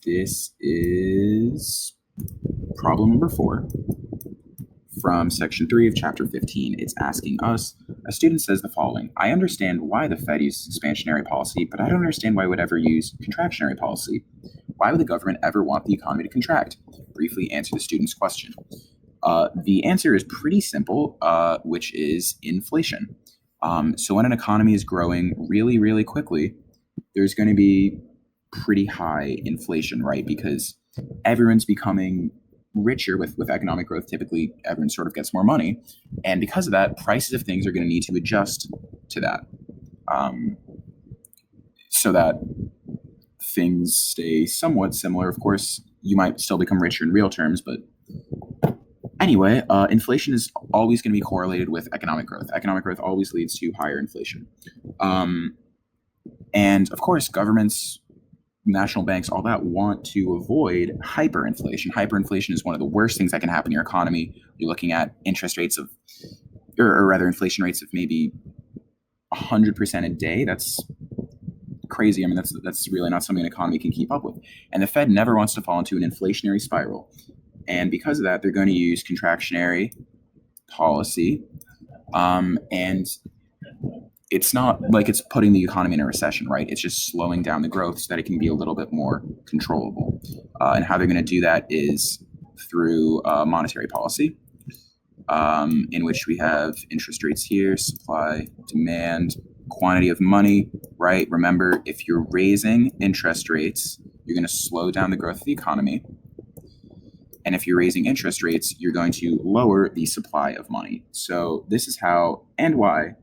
This is problem number 4 from section 3 of chapter 15. It's asking us, a student says the following: I understand why the Fed uses expansionary policy, but I don't understand why it would ever use contractionary policy. Why would the government ever want the economy to contract? Briefly answer the student's question. The answer is pretty simple, which is inflation. So when an economy is growing really, really quickly, there's going to be pretty high inflation, right? Because everyone's becoming richer with economic growth. Typically, everyone sort of gets more money. And because of that, prices of things are going to need to adjust to that, so that things stay somewhat similar. Of course, you might still become richer in real terms, but anyway, inflation is always going to be correlated with economic growth. Economic growth always leads to higher inflation. And of course, governments, national banks, all that want to avoid hyperinflation. Hyperinflation is one of the worst things that can happen in your economy. You're looking at interest rates of, or rather inflation rates of maybe 100% a day. That's crazy. I mean, that's really not something an economy can keep up with. And the Fed never wants to fall into an inflationary spiral. And because of that, they're going to use contractionary policy. And it's not like it's putting the economy in a recession, right? It's just slowing down the growth so that it can be a little bit more controllable. And how they're going to do that is through monetary policy, in which we have interest rates here, supply, demand, quantity of money, right? Remember, if you're raising interest rates, you're going to slow down the growth of the economy. And if you're raising interest rates, you're going to lower the supply of money. So this is how and why